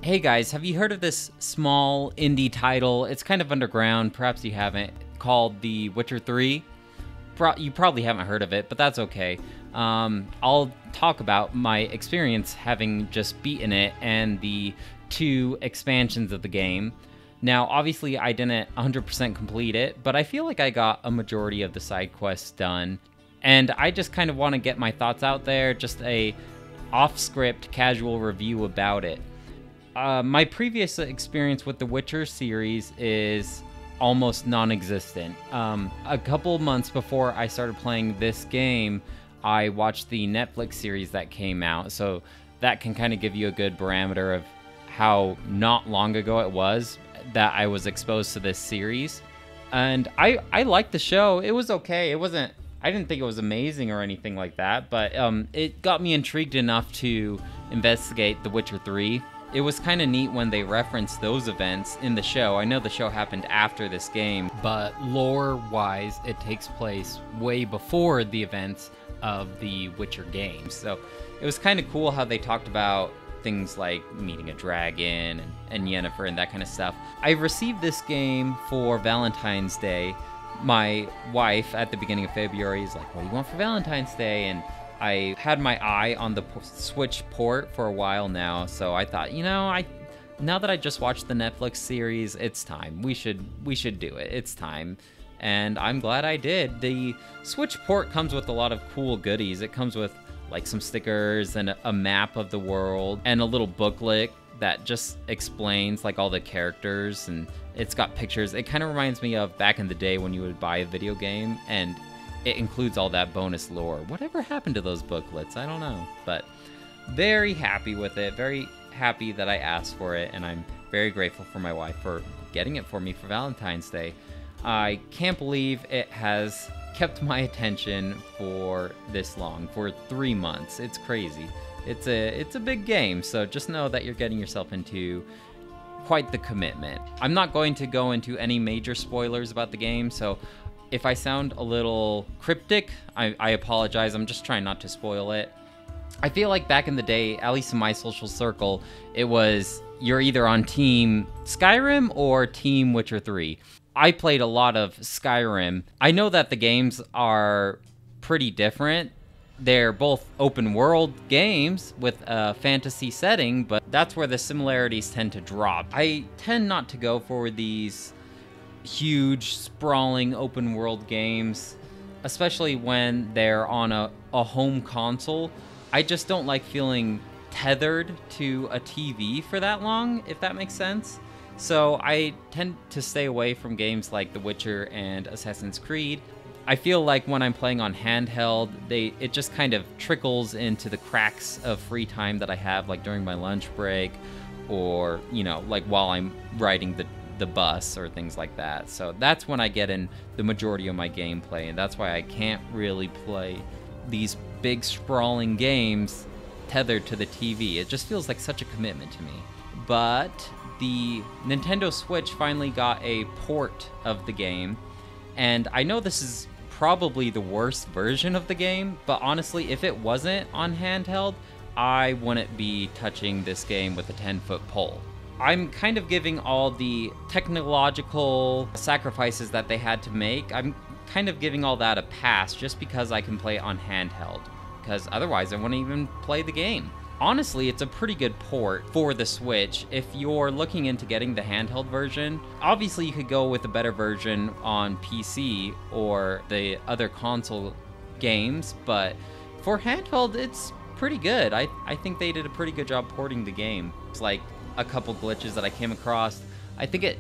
Hey guys, have you heard of this small indie title? It's kind of underground, perhaps you haven't, called The Witcher 3. You probably haven't heard of it, but that's okay. I'll talk about my experience having just beaten it and the 2 expansions of the game. Now, obviously, I didn't 100% complete it, but I feel like I got a majority of the side quests done. And I just kind of want to get my thoughts out there, just a off-script, casual review about it. My previous experience with the Witcher series is almost non-existent. A couple months before I started playing this game, I watched the Netflix series that came out, so that can kind of give you a good parameter of how not long ago it was that I was exposed to this series. And I liked the show. It was okay. I didn't think it was amazing or anything like that, but it got me intrigued enough to investigate The Witcher 3. It was kind of neat when they referenced those events in the show. I know the show happened after this game, but lore-wise, it takes place way before the events of the Witcher games. So it was kind of cool how they talked about things like meeting a dragon and Yennefer and that kind of stuff. I received this game for Valentine's Day. My wife, at the beginning of February, is like, what do you want for Valentine's Day? And I had my eye on the Switch port for a while now, so I thought, now that I just watched the Netflix series, it's time. We should do it. It's time. And I'm glad I did. The Switch port comes with a lot of cool goodies. It comes with like some stickers and a map of the world and a little booklet that just explains like all the characters, and it's got pictures. It kind of reminds me of back in the day when you would buy a video game and it includes all that bonus lore. Whatever happened to those booklets? I don't know. But very happy with it. Very happy that I asked for it. And I'm very grateful for my wife for getting it for me for Valentine's Day. I can't believe it has kept my attention for this long, for 3 months. It's crazy. It's a big game. So just know that you're getting yourself into quite the commitment. I'm not going to go into any major spoilers about the game, so if I sound a little cryptic, I apologize. I'm just trying not to spoil it. I feel like back in the day, at least in my social circle, it was you're either on Team Skyrim or Team Witcher 3. I played a lot of Skyrim. I know that the games are pretty different. They're both open world games with a fantasy setting, but that's where the similarities tend to drop. I tend not to go for these huge, sprawling open world games, especially when they're on a home console. I just don't like feeling tethered to a TV for that long, if that makes sense. So I tend to stay away from games like The Witcher and Assassin's Creed. I feel like when I'm playing on handheld, it just kind of trickles into the cracks of free time that I have, like during my lunch break, or like while I'm riding the bus or things like that. So that's when I get in the majority of my gameplay, and that's why I can't really play these big sprawling games tethered to the TV. It just feels like such a commitment to me. But the Nintendo Switch finally got a port of the game, and I know this is probably the worst version of the game, but honestly, if it wasn't on handheld, I wouldn't be touching this game with a 10-foot pole. I'm kind of giving all the technological sacrifices that they had to make, I'm kind of giving all that a pass just because I can play it on handheld, because otherwise I wouldn't even play the game. Honestly, it's a pretty good port for the Switch if you're looking into getting the handheld version. Obviously, you could go with a better version on PC or the other console games, but for handheld, it's pretty good. I think they did a pretty good job porting the game. It's like a couple glitches that I came across. I think it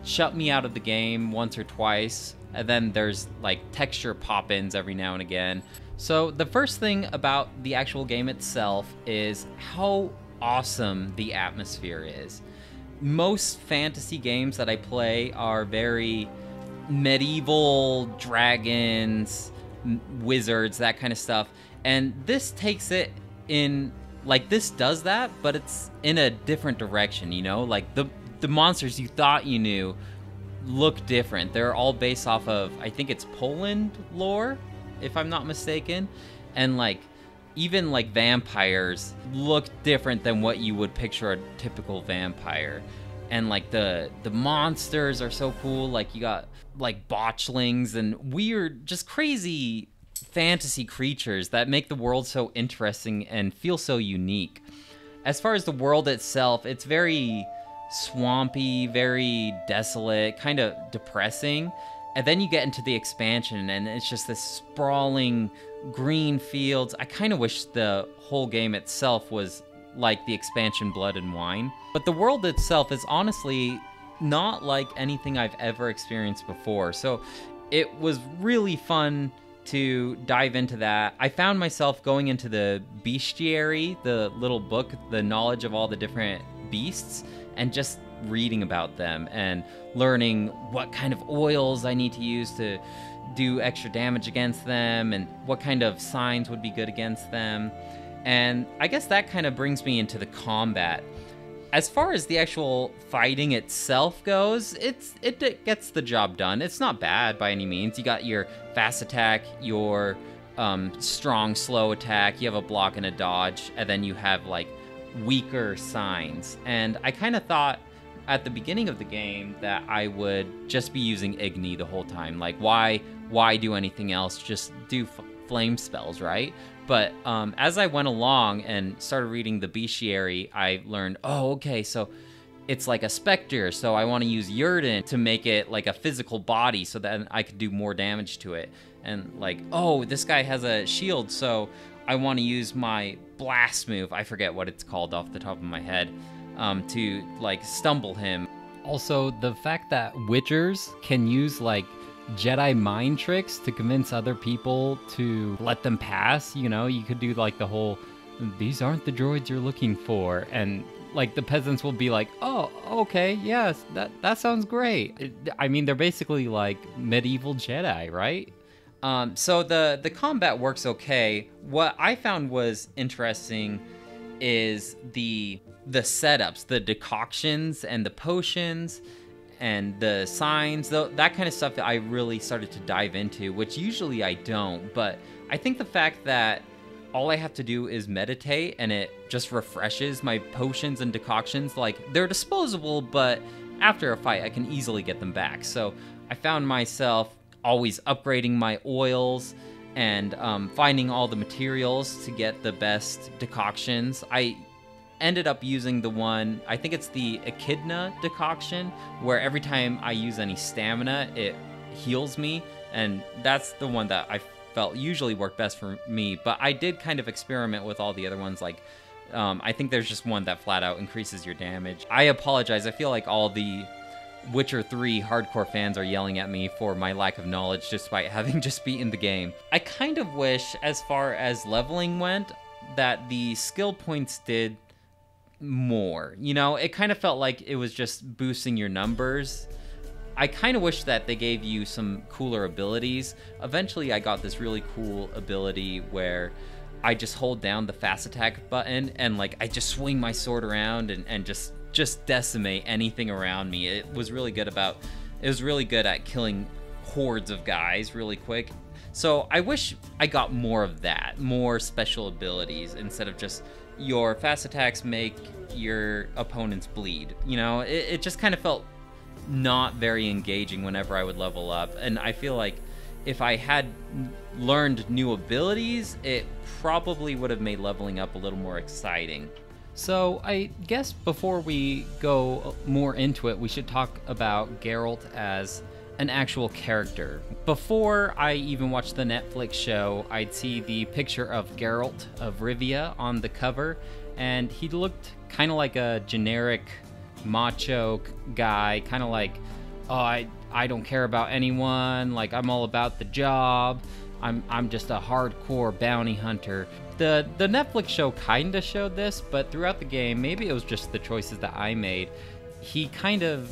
shut me out of the game once or twice, and then there's like texture pop-ins every now and again. So the first thing about the actual game itself is how awesome the atmosphere is. Most fantasy games that I play are very medieval, dragons, wizards, that kind of stuff. And this takes it in, like, this does that, but it's in a different direction, like the monsters you thought you knew look different. They're all based off of, I think it's Poland lore, if I'm not mistaken. And like, even like vampires look different than what you would picture a typical vampire. And like the monsters are so cool. Like you got like botchlings and weird, just crazy fantasy creatures that make the world so interesting and feel so unique. As far as the world itself, it's very swampy, very desolate, kind of depressing. And then you get into the expansion and it's just this sprawling green fields. I kind of wish the whole game itself was like the expansion Blood and Wine. But the world itself is honestly not like anything I've ever experienced before. So it was really fun to dive into that. I found myself going into the bestiary, the little book, the knowledge of all the different beasts, and just reading about them and learning what kind of oils I need to use to do extra damage against them and what kind of signs would be good against them. And I guess that kind of brings me into the combat. As far as the actual fighting itself goes, it gets the job done. It's not bad by any means. You got your fast attack, your strong slow attack, you have a block and a dodge, and then you have like weaker signs. And I kind of thought at the beginning of the game that I would just be using Igni the whole time. Like why do anything else? Just do flame spells, right? But as I went along and started reading the bestiary, I learned, oh, okay, so it's like a specter, so I want to use Yrden to make it like a physical body so that I could do more damage to it. And like, oh, this guy has a shield, so I want to use my blast move, I forget what it's called off the top of my head, to like stumble him. Also, the fact that Witchers can use like Jedi mind tricks to convince other people to let them pass, you know, you could do like the whole, these aren't the droids you're looking for, and like the peasants will be like, oh, okay, yes, that sounds great. I mean, they're basically like medieval Jedi, right? So the combat works okay. What I found was interesting is the setups, the decoctions and the potions and the signs, that kind of stuff that I really started to dive into, which usually I don't. But I think the fact that all I have to do is meditate and it just refreshes my potions and decoctions, like they're disposable, but after a fight I can easily get them back. So I found myself always upgrading my oils and finding all the materials to get the best decoctions. I ended up using the one, I think it's the Echidna decoction, where every time I use any stamina, it heals me, and that's the one that I felt usually worked best for me. But I did kind of experiment with all the other ones, like I think there's just one that flat out increases your damage. I apologize, I feel like all the Witcher 3 hardcore fans are yelling at me for my lack of knowledge despite having just beaten the game. I kind of wish, as far as leveling went, that the skill points did more. You know, it kind of felt like it was just boosting your numbers. I kind of wish that they gave you some cooler abilities. Eventually I got this really cool ability where I just hold down the fast attack button and like I just swing my sword around and just decimate anything around me. It was really good at killing hordes of guys really quick. So I wish I got more of that, more special abilities instead of just your fast attacks make your opponents bleed. You know, it just kind of felt not very engaging whenever I would level up. And I feel like if I had learned new abilities, it probably would have made leveling up a little more exciting. So I guess before we go more into it, we should talk about Geralt as an actual character. Before I even watched the Netflix show, I'd see the picture of Geralt of Rivia on the cover, and he looked kind of like a generic macho guy, kind of like, oh, I don't care about anyone, like I'm all about the job, I'm just a hardcore bounty hunter. The Netflix show kind of showed this, but throughout the game, maybe it was just the choices that I made, he kind of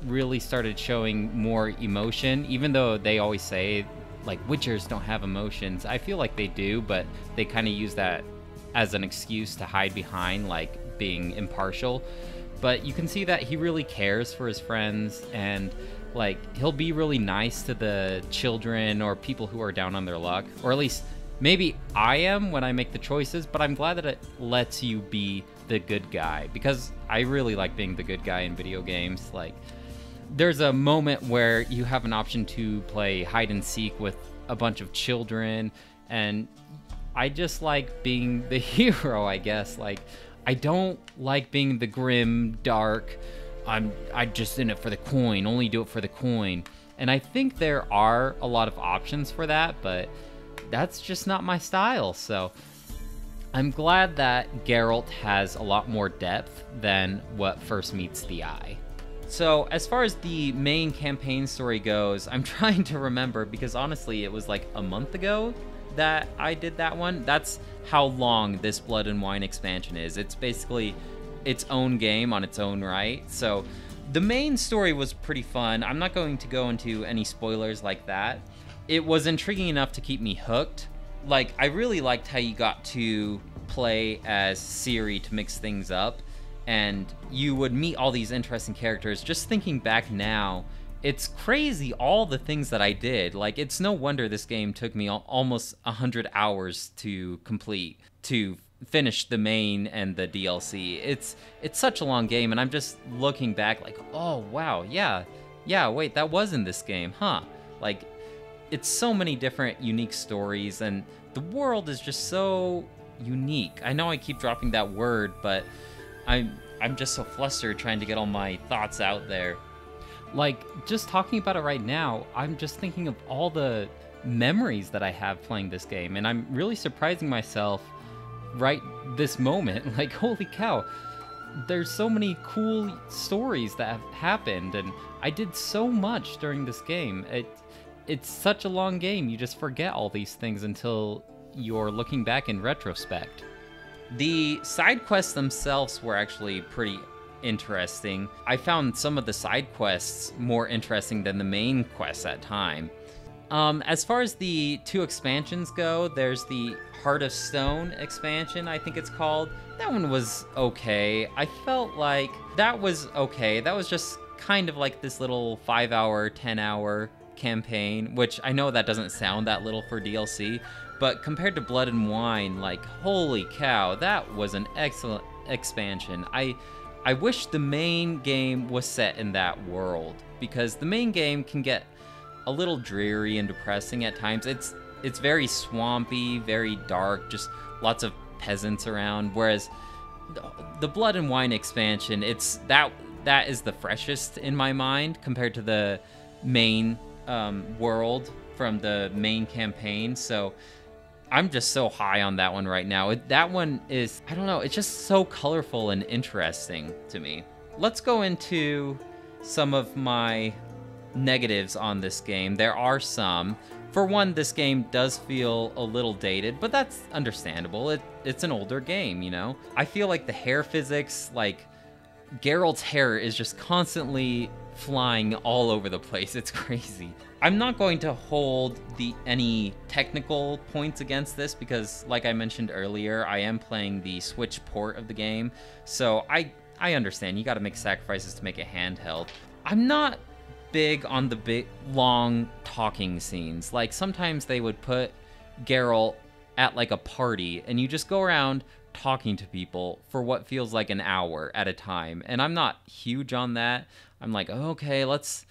really started showing more emotion, even though they always say like Witchers don't have emotions. I feel like they do, but they kind of use that as an excuse to hide behind like being impartial. But you can see that he really cares for his friends, and like he'll be really nice to the children or people who are down on their luck, or at least Maybe I am when I make the choices, but I'm glad that it lets you be the good guy, because I really like being the good guy in video games. Like, there's a moment where you have an option to play hide and seek with a bunch of children, and I just like being the hero, I guess. Like, I don't like being the grim, dark, I just in it for the coin, only do it for the coin. And I think there are a lot of options for that, but that's just not my style. So I'm glad that Geralt has a lot more depth than what first meets the eye. So as far as the main campaign story goes, I'm trying to remember, because honestly, it was like a month ago that I did that one. That's how long this Blood and Wine expansion is. It's basically its own game on its own right. So the main story was pretty fun. I'm not going to go into any spoilers like that. It was intriguing enough to keep me hooked. Like, I really liked how you got to play as Ciri to mix things up, and you would meet all these interesting characters. Just thinking back now, it's crazy all the things that I did. Like, it's no wonder this game took me almost 100 hours to complete, to finish the main and the DLC. It's such a long game, and I'm just looking back like, oh wow, yeah, wait, that was in this game, huh? Like, it's so many different unique stories, and the world is just so unique. I know I keep dropping that word, but I'm just so flustered trying to get all my thoughts out there. Like, just talking about it right now, I'm just thinking of all the memories that I have playing this game, and I'm really surprising myself right this moment. Like, holy cow, there's so many cool stories that have happened, and I did so much during this game. It's such a long game, you just forget all these things until you're looking back in retrospect. The side quests themselves were actually pretty interesting. I found some of the side quests more interesting than the main quests at time. As far as the 2 expansions go, there's the Heart of Stone expansion, I think it's called. That one was okay. I felt like that was okay. That was just kind of like this little 5-hour, 10-hour campaign, which I know that doesn't sound that little for DLC, but compared to Blood and Wine, like, holy cow, that was an excellent expansion. I wish the main game was set in that world, because the main game can get a little dreary and depressing at times. It's very swampy, very dark, just lots of peasants around, whereas the Blood and Wine expansion, it's that is the freshest in my mind compared to the main world from the main campaign. So I'm just so high on that one right now. That one is, I don't know, it's just so colorful and interesting to me. Let's go into some of my negatives on this game. There are some. For one, this game does feel a little dated, but that's understandable. It's an older game, you know? I feel like the hair physics, like, Geralt's hair is just constantly flying all over the place. It's crazy. I'm not going to hold any technical points against this because, like I mentioned earlier, I am playing the Switch port of the game, so I understand you gotta make sacrifices to make it handheld. I'm not big on the big, long talking scenes. Like, sometimes they would put Geralt at, like, a party, and you just go around talking to people for what feels like an hour at a time, and I'm not huge on that. I'm like, oh, okay, let's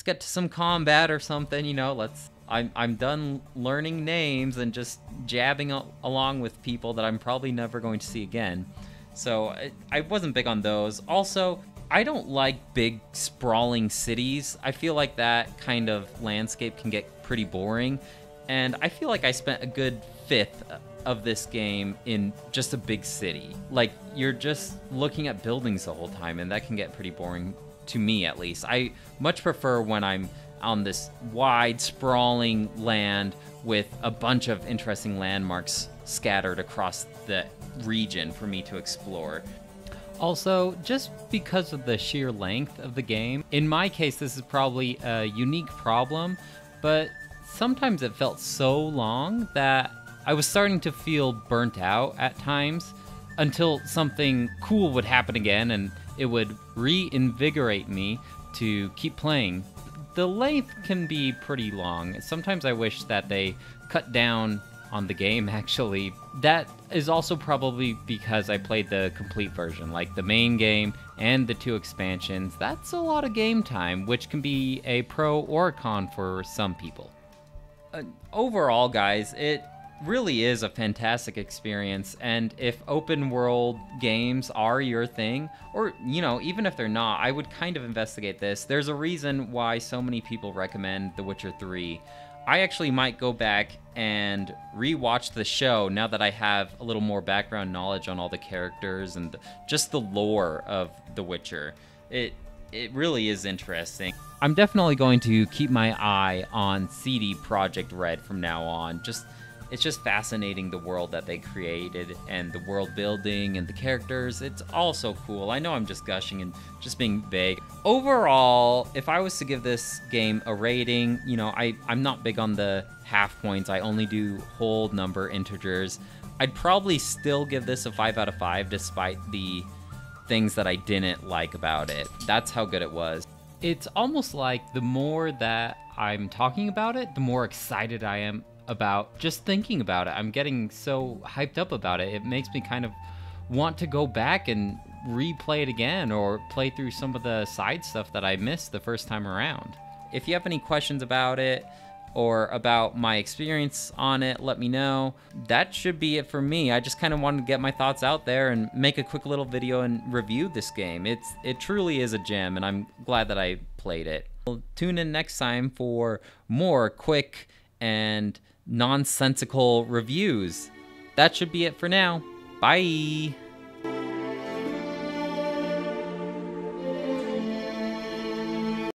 get to some combat or something, you know, I'm done learning names and just jabbing along with people that I'm probably never going to see again. So I wasn't big on those. Also, I don't like big sprawling cities. I feel like that kind of landscape can get pretty boring, and I feel like I spent a good fifth of this game in just a big city. Like, you're just looking at buildings the whole time, and that can get pretty boring, to me at least. I much prefer when I'm on this wide, sprawling land with a bunch of interesting landmarks scattered across the region for me to explore. Also, just because of the sheer length of the game, in my case, this is probably a unique problem, but sometimes it felt so long that I was starting to feel burnt out at times until something cool would happen again and it would reinvigorate me to keep playing. The length can be pretty long. Sometimes I wish that they cut down on the game, actually. That is also probably because I played the complete version, like the main game and the 2 expansions. That's a lot of game time, which can be a pro or a con for some people. Overall, guys, it really is a fantastic experience, and if open world games are your thing, or even if they're not, I would kind of investigate this. There's a reason why so many people recommend The Witcher 3. I actually might go back and rewatch the show now that I have a little more background knowledge on all the characters and just the lore of The Witcher. It really is interesting. I'm definitely going to keep my eye on CD Projekt Red from now on. It's just fascinating, the world that they created and the world building and the characters. It's all so cool. I know I'm just gushing and just being vague. Overall, if I was to give this game a rating, I'm not big on the half points. I only do whole number integers. I'd probably still give this a 5 out of 5 despite the things that I didn't like about it. That's how good it was. It's almost like the more that I'm talking about it, the more excited I am about just thinking about it. I'm getting so hyped up about it. It makes me kind of want to go back and replay it again or play through some of the side stuff that I missed the first time around. If you have any questions about it or about my experience on it, let me know. That should be it for me. I just kind of wanted to get my thoughts out there and make a quick little video and review this game. It truly is a gem, and I'm glad that I played it. Tune in next time for more quick and nonsensical reviews. That should be it for now. Bye!